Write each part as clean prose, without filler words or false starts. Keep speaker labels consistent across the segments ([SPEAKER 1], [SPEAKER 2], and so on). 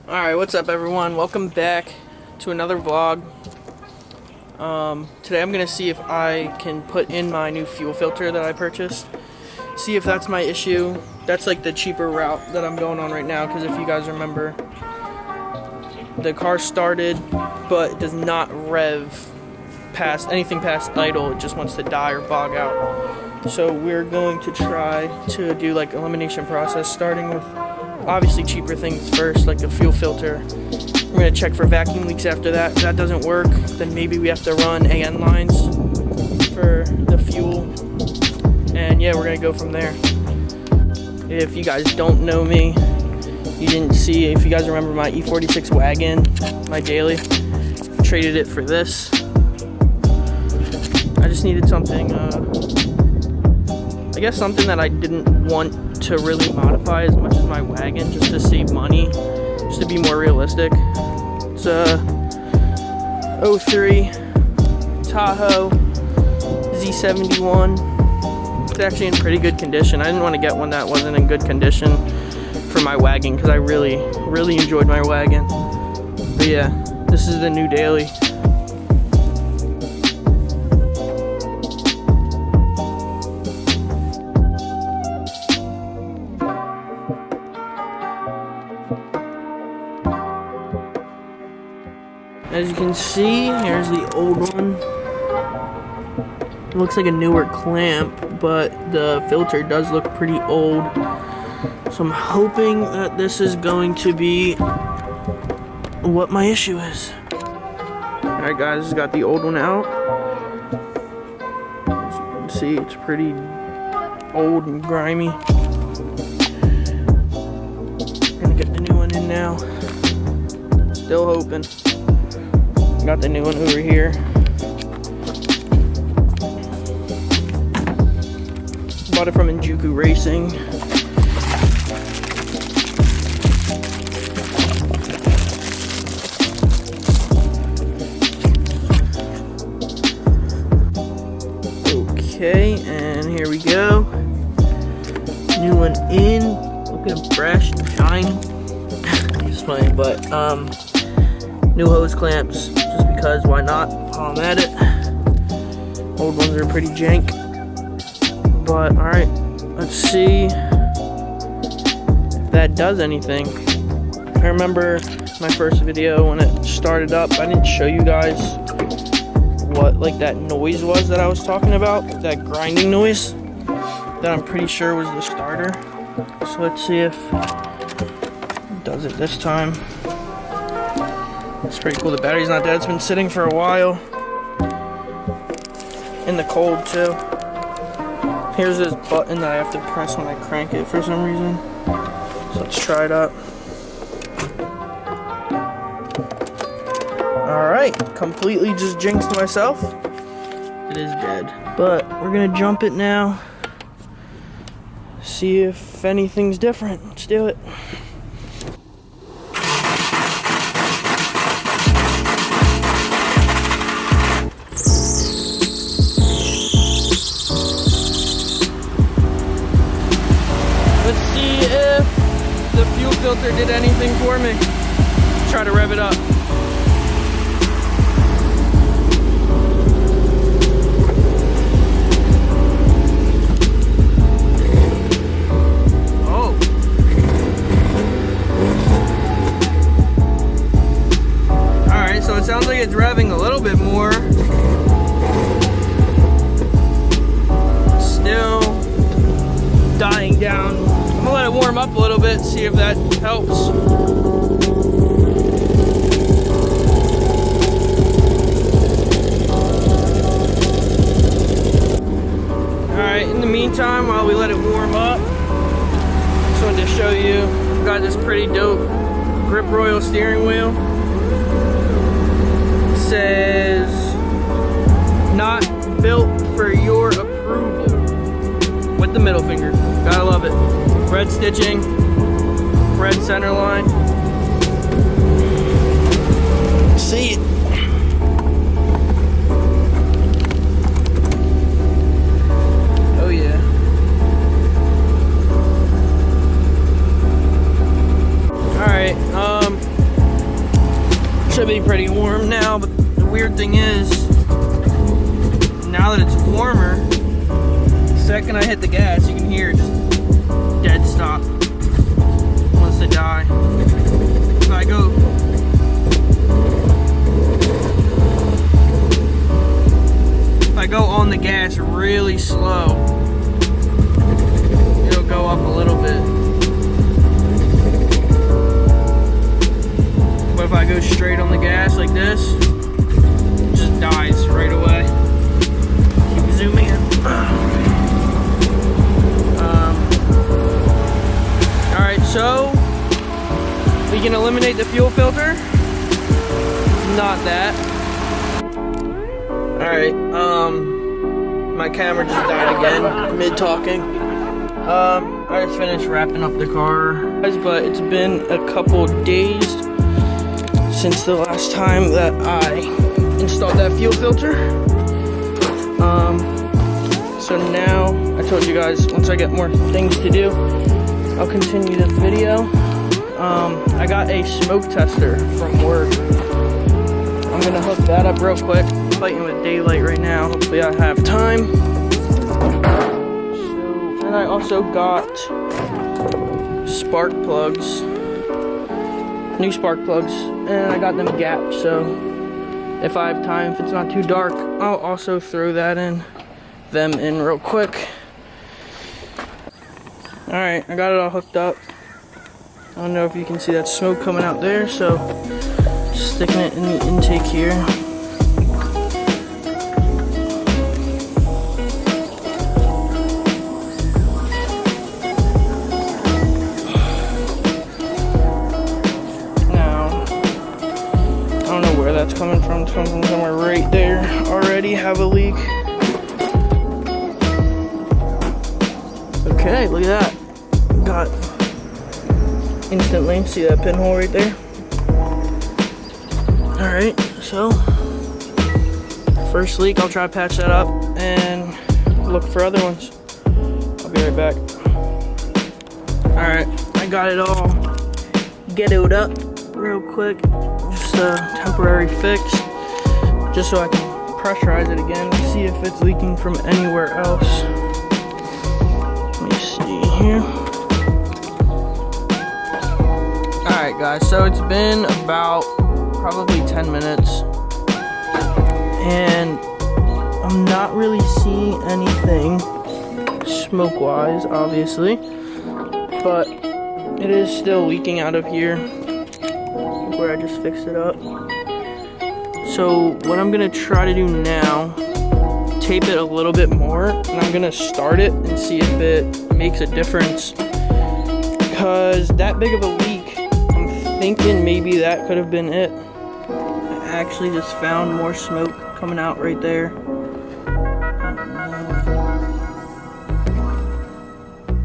[SPEAKER 1] Alright, what's up everyone? Welcome back to another vlog. Today I'm going to see if I can put in my new fuel filter that I purchased. See if that's my issue. That's like the cheaper route that I'm going on right now, because if you guys remember, the car started but it does not rev past anything past idle. It just wants to die or bog out. So we're going to try to do like elimination process, starting with obviously cheaper things first, like the fuel filter. We're going to check for vacuum leaks after that. If that doesn't work, then maybe we have to run AN lines for the fuel. And yeah, we're going to go from there. If you guys don't know me, you didn't see, if you guys remember my E46 wagon, my daily, traded it for this. I just needed something, I guess something that I didn't want to really modify as much as my wagon, just to save money, just to be more realistic. It's a 03 Tahoe Z71. It's actually in pretty good condition. I didn't want to get one that wasn't in good condition for my wagon, because I really enjoyed my wagon. But yeah, this is the new daily. As you can see, here's the old one. It looks like a newer clamp, but the filter does look pretty old. So I'm hoping that this is going to be what my issue is. Alright guys, got the old one out. As you can see, it's pretty old and grimy. Gonna get the new one in now. Still hoping. Got the new one over here. Bought it from Injuku Racing. Okay, and here we go. New one in. Looking fresh and shiny. Just funny, but new hose clamps, just because, why not, while I'm at it. Old ones are pretty jank. But, alright, let's see if that does anything. I remember my first video when it started up, I didn't show you guys what, like, that noise was that I was talking about, that grinding noise, that I'm pretty sure was the starter. So let's see if it does it this time. It's pretty cool. The battery's not dead. It's been sitting for a while. In the cold, too. Here's this button that I have to press when I crank it for some reason. So let's try it out. Alright. Completely just jinxed myself. It is dead. But we're going to jump it now. See if anything's different. Let's do it. The fuel filter did anything for me. Try to rev it up. Oh. Alright, so it sounds like it's revving a little bit more. Still dying down. I'm gonna let it warm up a little bit, see if that helps. Alright, in the meantime, while we let it warm up, just wanted to show you, I've got this pretty dope Grip Royal steering wheel. It says, not built for your approval, with the middle finger. Gotta love it. Red stitching, red center line. See it. Oh yeah. Alright, Should be pretty warm now, but the weird thing is, now that it's warmer, the second I hit the gas, you can hear it just dead stop. Wants to die. If I go on the gas really slow, it'll go up a little bit. But if I go straight on the gas like this, it just dies right away. Keep zooming in. Alright, so we can eliminate the fuel filter. Not that. Alright, my camera just died again, mid-talking. I just finished wrapping up the car, but it's been a couple days since the last time that I installed that fuel filter. So now, I told you guys, once I get more things to do, I'll continue this video. I got a smoke tester from work. I'm gonna hook that up real quick. I'm fighting with daylight right now. Hopefully I have time. And I also got spark plugs, new spark plugs, and I got them gapped, so if I have time, if it's not too dark, I'll also throw them in real quick. Alright, I got it all hooked up. I don't know if you can see that smoke coming out there, so just sticking it in the intake here. That's coming from somewhere right there. Already have a leak. Okay, look at that. Got instantly, see that pinhole right there? Alright, so first leak, I'll try to patch that up and look for other ones. I'll be right back. Alright, I got it all ghettoed up real quick. Just a temporary fix, just so I can pressurize it again, see if it's leaking from anywhere else. Let me see here. Alright guys, so it's been about probably 10 minutes, and I'm not really seeing anything smoke-wise, obviously, but it is still leaking out of here where I just fixed it up. So what I'm gonna try to do now, tape it a little bit more, and I'm gonna start it and see if it makes a difference, because that big of a leak, I'm thinking maybe that could have been it. I actually just found more smoke coming out right there.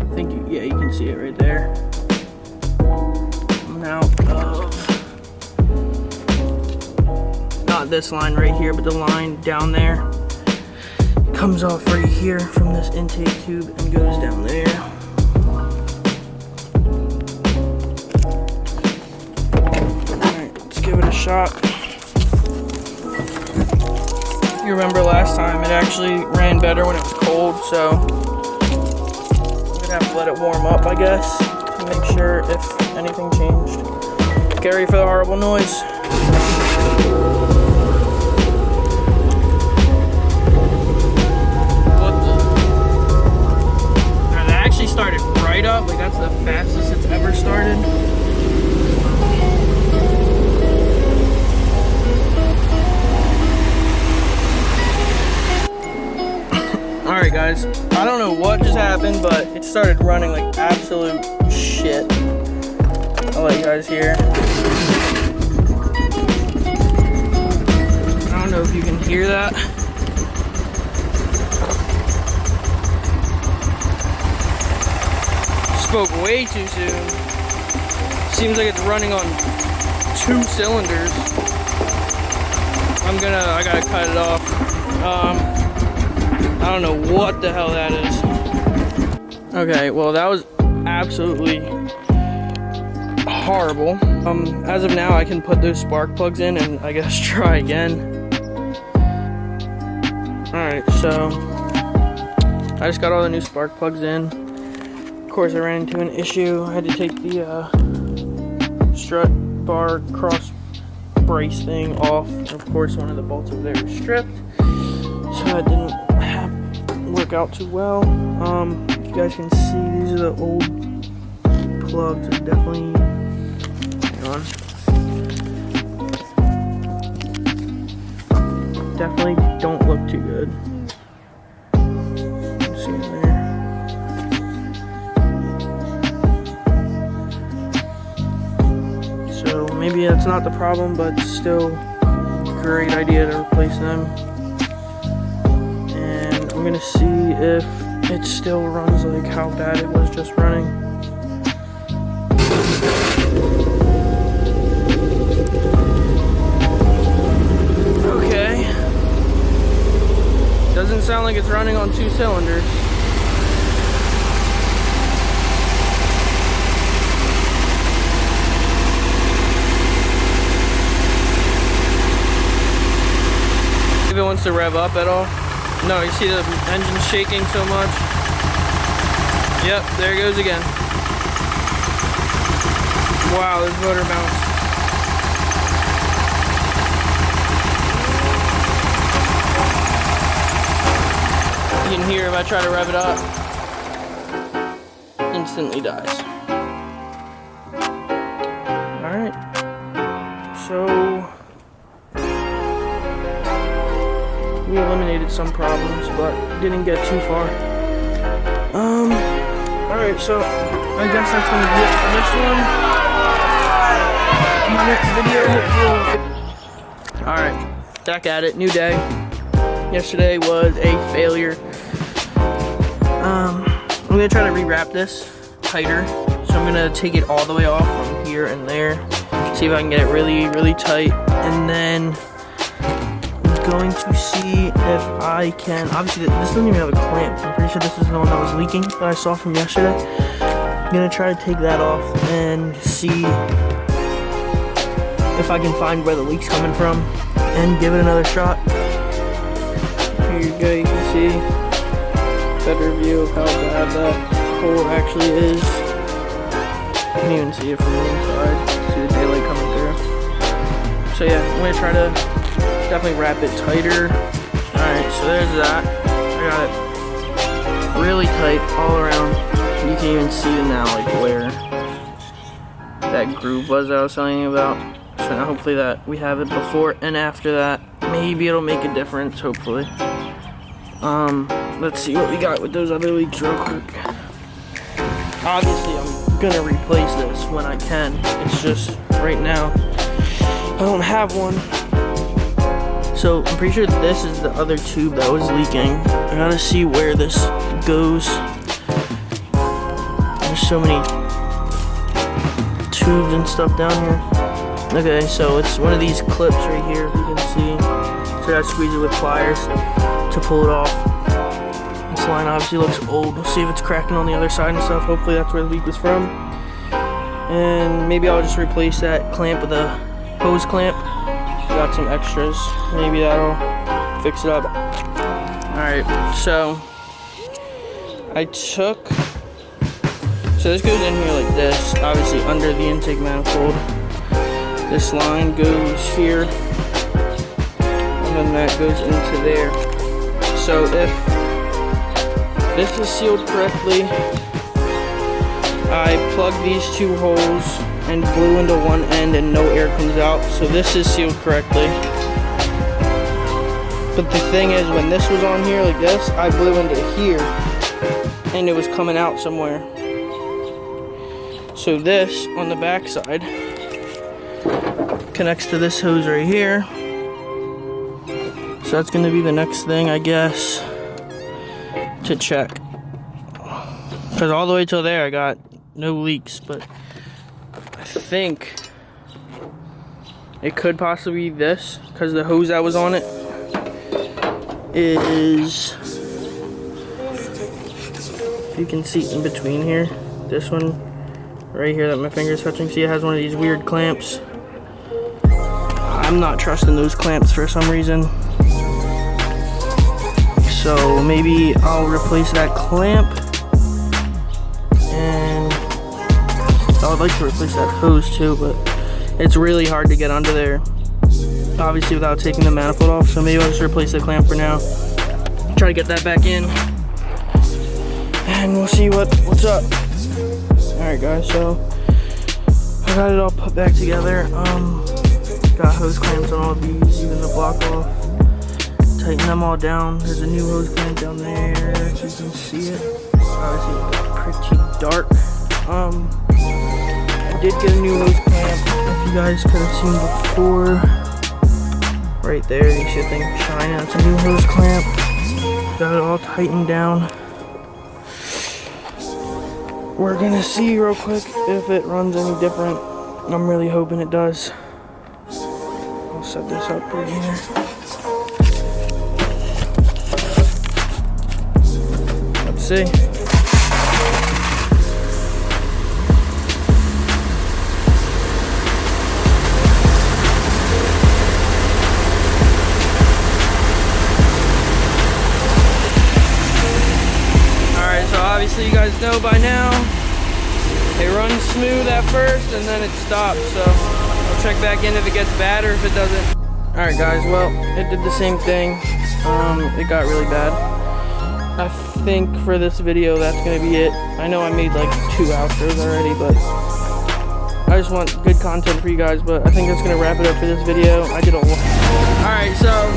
[SPEAKER 1] I think yeah, you can see it right there. Coming out of not this line right here, but the line down there. It comes off right here from this intake tube and goes down there. Alright, let's give it a shot. You remember last time it actually ran better when it was cold, so I'm gonna have to let it warm up, I guess, to make sure if anything changed. Get ready for the horrible noise. Started right up, like that's the fastest it's ever started. Alright guys, I don't know what just happened, but it started running like absolute shit. I'll let you guys hear. I don't know if you can hear that. Spoke way too soon. Seems like it's running on 2 cylinders. I gotta cut it off. I don't know what the hell that is. horrible. As of now, I can put those spark plugs in and I guess try again. Alright, so I just got all the new spark plugs in. Of course, I ran into an issue. I had to take the strut bar cross brace thing off. And of course, one of the bolts over there is stripped. So that didn't work out too well. If you guys can see, these are the old plugs. Definitely, hang on. Definitely don't look too good. See in there. So maybe that's not the problem, but still a great idea to replace them. And I'm gonna see if it still runs like how bad it was just running. Doesn't sound like it's running on 2 cylinders. If it wants to rev up at all. No, you see the engine shaking so much. Yep, there it goes again. Wow, this motor bounced. You can hear if I try to rev it up, instantly dies. Alright, so we eliminated some problems, but didn't get too far. Alright, so I guess that's gonna be it for this one. In my next video, hopefully. Alright, back at it, new day. Yesterday was a failure. I'm gonna try to rewrap this tighter. So I'm gonna take it all the way off from here and there. See if I can get it really, really tight. And then I'm going to see if I can, obviously this doesn't even have a clamp. I'm pretty sure this is the one that was leaking that I saw from yesterday. I'm gonna try to take that off and see if I can find where the leak's coming from and give it another shot. Here you go, you can see better view of how bad that hole actually is. You can even see it from the inside. See the daylight coming through. So yeah, I'm gonna try to definitely wrap it tighter. Alright, so there's that. I got it really tight all around. You can even see now like where that groove was that I was telling you about. So now hopefully that we have it before and after that. Maybe it'll make a difference, hopefully. Let's see what we got with those other leaks real quick. Obviously, I'm gonna replace this when I can. It's just, right now, I don't have one. So, I'm pretty sure this is the other tube that was leaking. I gotta see where this goes. There's so many tubes and stuff down here. Okay, so it's one of these clips right here, if you can see. So I gotta squeeze it with pliers to pull it off. This line obviously looks old. We'll see if it's cracking on the other side and stuff. Hopefully that's where the leak was from. And maybe I'll just replace that clamp with a hose clamp. Got some extras. Maybe that'll fix it up. Alright, so I took, so this goes in here like this, obviously under the intake manifold. This line goes here, and then that goes into there. So if this is sealed correctly, I plug these 2 holes and blew into one end and no air comes out. So this is sealed correctly. But the thing is, when this was on here like this, I blew into here and it was coming out somewhere. So this on the back side connects to this hose right here. So that's gonna be the next thing, I guess, to check. Because all the way till there I got no leaks, but I think it could possibly be this, because the hose that was on it is, you can see in between here, this one right here that my finger's touching. See, it has one of these weird clamps. I'm not trusting those clamps for some reason. So maybe I'll replace that clamp. And I would like to replace that hose too, but it's really hard to get under there, obviously without taking the manifold off. So maybe I'll just replace the clamp for now. Try to get that back in. And we'll see what's up. Alright guys, so I got it all put back together. Got hose clamps on all of these, even the block off. Tighten them all down. There's a new hose clamp down there, if you can see it. Obviously pretty dark. I did get a new hose clamp, if you guys could have seen before. Right there, you see the thing shining. That's a new hose clamp. Got it all tightened down. We're gonna see real quick if it runs any different. I'm really hoping it does. I'll set this up right here. Let's see. Obviously you guys know by now, it runs smooth at first and then it stops, so I'll check back in if it gets bad or if it doesn't. Alright guys, well, it did the same thing. It got really bad. I think for this video that's gonna be it. I know I made like 2 outros already, but I just want good content for you guys, but I think that's gonna wrap it up for this video. I did a lot. Alright, so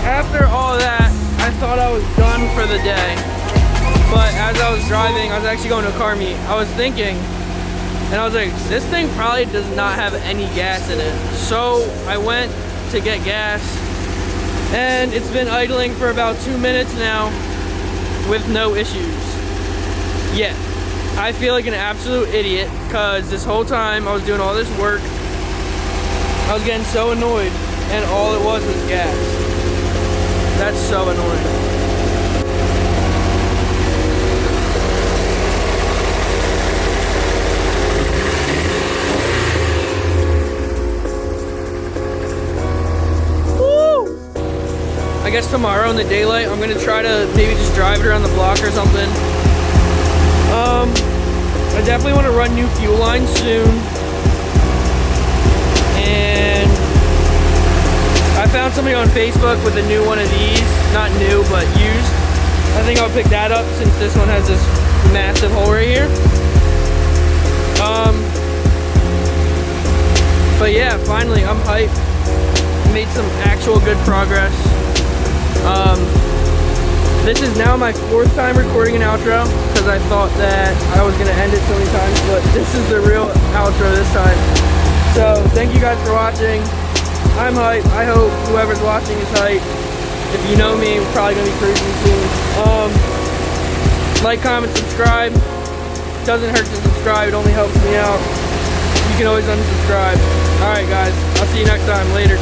[SPEAKER 1] after all that, I thought I was done for the day. But as I was driving, I was actually going to a car meet. I was thinking, and I was like, this thing probably does not have any gas in it. So I went to get gas, and it's been idling for about 2 minutes now with no issues yet. I feel like an absolute idiot because this whole time I was doing all this work, I was getting so annoyed, and all it was gas. That's so annoying. I guess tomorrow in the daylight, I'm gonna try to maybe just drive it around the block or something. I definitely want to run new fuel lines soon. And I found somebody on Facebook with a new one of these. Not new, but used. I think I'll pick that up since this one has this massive hole right here. But yeah, finally, I'm hyped. Made some actual good progress. This is now my 4th time recording an outro because I thought that I was going to end it so many times, but this is the real outro this time. So thank you guys for watching. I'm hyped. I hope whoever's watching is hyped. If you know me, we're probably going to be cruising soon. Like, comment, subscribe. Doesn't hurt to subscribe. It only helps me out. You can always unsubscribe. Alright guys, I'll see you next time. Later.